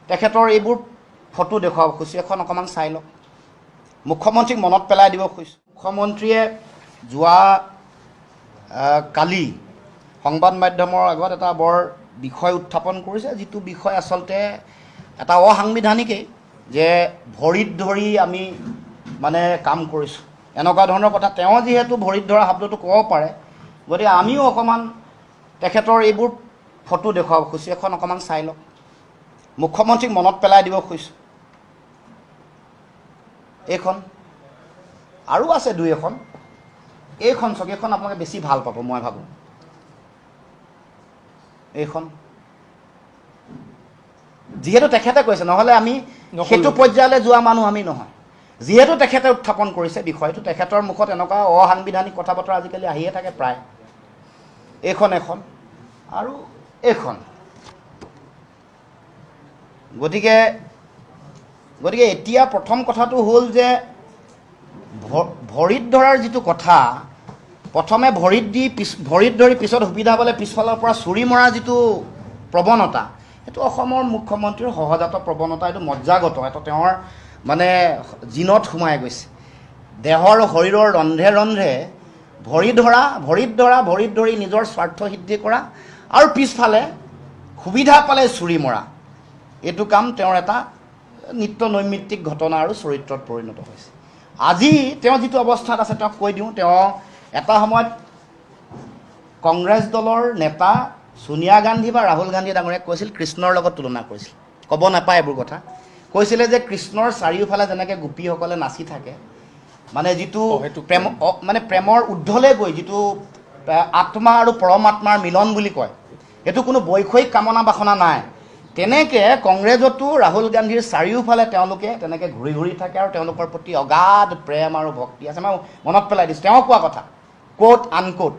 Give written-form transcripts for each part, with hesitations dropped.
তেখেতৰ এইবোৰ ফটো দেখুৱাব খুজিছোঁ, এখন অকণমান চাই লওক। মুখ্যমন্ত্ৰীক মনত পেলাই দিব খুজিছোঁ। মুখ্যমন্ত্ৰীয়ে যোৱা কালি সংবাদ মাধ্যমৰ আগত এটা বৰ বিষয় উত্থাপন কৰিছে, যিটো বিষয় আচলতে এটা অসাংবিধানিকেই, যে ভৰিত ধৰি আমি মানে কাম কৰিছোঁ, এনেকুৱা ধৰণৰ কথা। তেওঁ যিহেতু ভৰিত ধৰা শব্দটো ক'ব পাৰে, গতিকে আমিও অকণমান তেখেতৰ এইবোৰ ফটো দেখুৱাব খুজিছোঁ, এখন অকণমান চাই লওক। মুখ্যমন্ত্ৰীক মনত পেলাই দিব খুজিছোঁ। এইখন আৰু আছে দুই এখন, এইখন চাওক, এইখন আপোনালোকে বেছি ভাল পাব মই ভাবোঁ। এইখন যিহেতু তেখেতে কৈছে, নহ'লে আমি সেইটো পৰ্যায়লৈ যোৱা মানুহ আমি নহয়। যিহেতু তেখেতে উত্থাপন কৰিছে বিষয়টো, তেখেতৰ মুখত এনেকুৱা অসাংবিধানিক কথা বতৰা আজিকালি আহিয়ে থাকে প্ৰায়। এইখন এখন আৰু এইখন। গতিকে এতিয়া প্ৰথম কথাটো হ'ল যে ভৰিত ধৰাৰ যিটো কথা, প্ৰথমে ভৰিত ধৰি পিছত সুবিধা পালে পিছফালৰ পৰা চুৰি মৰাৰ যিটো প্ৰৱণতা, সেইটো অসমৰ মুখ্যমন্ত্ৰীৰ সহজাত প্ৰৱণতা। এইটো মজ্জাগত, এইটো তেওঁৰ মানে জিনত সোমাই গৈছে। দেহৰ শৰীৰৰ ৰন্ধে ৰন্ধে ভৰিত ধৰি নিজৰ স্বাৰ্থ সিদ্ধি কৰা আৰু পিছফালে সুবিধা পালে চুৰি মৰা, এইটো কাম তেওঁৰ এটা নিত্য নৈমিত্তিক ঘটনা আৰু চৰিত্ৰত পৰিণত হৈছে। আজি তেওঁ যিটো অৱস্থাত আছে তেওঁক কৈ দিওঁ, তেওঁ এটা সময়ত কংগ্ৰেছ দলৰ নেতা ছোনিয়া গান্ধী বা ৰাহুল গান্ধী ডাঙৰীয়াক কৈছিল, কৃষ্ণৰ লগত তুলনা কৰিছিল। ক'ব নাপায় এইবোৰ কথা। কৈছিলে যে কৃষ্ণৰ চাৰিওফালে যেনেকৈ গোপীসকলে নাচি থাকে, মানে যিটো প্ৰেমৰ ঊৰ্ধলৈ গৈ যিটো আত্মা আৰু পৰমাত্মাৰ মিলন বুলি কয়, সেইটো কোনো বৈষয়িক কামনা বাসনা নাই। তেনেকৈ কংগ্ৰেছতো ৰাহুল গান্ধীৰ চাৰিওফালে তেওঁলোকে তেনেকৈ ঘূৰি ঘূৰি থাকে আৰু তেওঁলোকৰ প্ৰতি অগাধ প্ৰেম আৰু ভক্তি আছে। মই মনত পেলাই দিছোঁ তেওঁ কোৱা কথা, কোট আনকোট।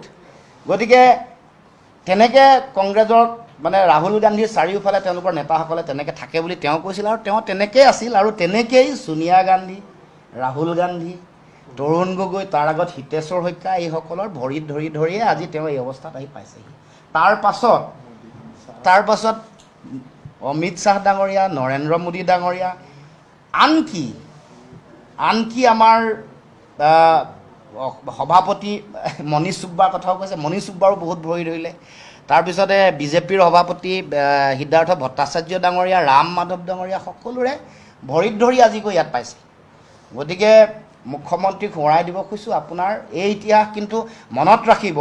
গতিকে তেনেকৈ কংগ্ৰেছৰ মানে ৰাহুল গান্ধীৰ চাৰিওফালে তেওঁলোকৰ নেতাসকলে তেনেকৈ থাকে বুলি তেওঁ কৈছিল, আৰু তেওঁ তেনেকৈয়ে আছিল। আৰু তেনেকৈয়ে ছোনিয়া গান্ধী, ৰাহুল গান্ধী, তৰুণ গগৈ, তাৰ আগত হিতেশ্বৰ শইকীয়া, এইসকলৰ ভৰিত ধৰিয়ে আজি তেওঁ এই অৱস্থাত আহি পাইছেহি। তাৰ পাছত অমিত শ্বাহ ডাঙৰীয়া, নৰেন্দ্ৰ মোদী ডাঙৰীয়া, আনকি আমাৰ সভাপতি মনীষ ছুব্বাৰ কথাও কৈছে। মনীষ ছুব্বাৰো বহুত ভৰি ধৰিলে। তাৰপিছতে বিজেপিৰ সভাপতি সিদ্ধাৰ্থ ভট্টাচাৰ্য ডাঙৰীয়া, ৰাম মাধৱ ডাঙৰীয়া, সকলোৰে ভৰিত ধৰি আজি গৈ ইয়াত পাইছে। গতিকে মুখ্যমন্ত্ৰীক সোঁৱৰাই দিব খুজিছোঁ, আপোনাৰ এই ইতিহাস কিন্তু মনত ৰাখিব।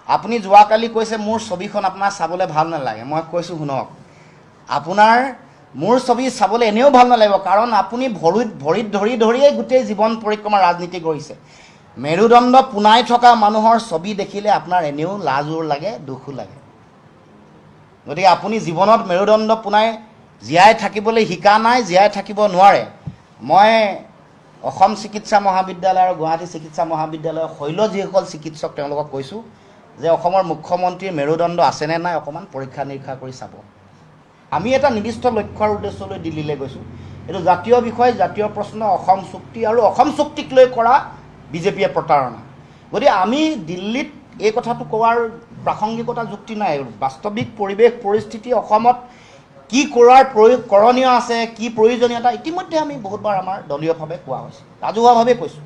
আপুনি যোৱাকালি কৈছে মোৰ ছবিখন আপোনাৰ চাবলৈ ভাল নালাগে। মই কৈছোঁ শুনক, আপোনাৰ মোৰ ছবি চাবলৈ এনেও ভাল নালাগিব, কাৰণ আপুনি ভৰিত ধৰিয়েই গোটেই জীৱন পৰিক্ৰমা ৰাজনীতি কৰিছে। মেৰুদণ্ড পোনাই থকা মানুহৰ ছবি দেখিলে আপোনাৰ এনেও লাজোৰ লাগে, দুখো লাগে। গতিকে আপুনি জীৱনত মেৰুদণ্ড পোনাই জীয়াই থাকিবলৈ শিকা নাই, জীয়াই থাকিব নোৱাৰে। মই অসম চিকিৎসা মহাবিদ্যালয় আৰু গুৱাহাটী চিকিৎসা মহাবিদ্যালয়ৰ শৈল যিসকল চিকিৎসক তেওঁলোকক কৈছোঁ যে অসমৰ মুখ্যমন্ত্ৰীৰ মেৰুদণ্ড আছেনে নাই অকণমান পৰীক্ষা নিৰীক্ষা কৰি চাব। আমি এটা নিৰ্দিষ্ট লক্ষ্যৰ উদ্দেশ্যলৈ দিল্লীলৈ গৈছোঁ। এইটো জাতীয় বিষয়, জাতীয় প্ৰশ্ন, অসম চুক্তি আৰু অসম চুক্তিক লৈ কৰা বিজেপিয়ে প্ৰতাৰণা। গতিকে আমি দিল্লীত এই কথাটো কোৱাৰ প্ৰাসংগিকতা যুক্তি নাই। বাস্তৱিক পৰিৱেশ পৰিস্থিতি অসমত কি কৰোণীয় আছে, কি প্ৰয়োজনীয়তা ইতিমধ্যে আমি বহুতবাৰ আমাৰ দলীয়ভাৱে কোৱা হৈছে, ৰাজহুৱাভাৱে কৈছোঁ।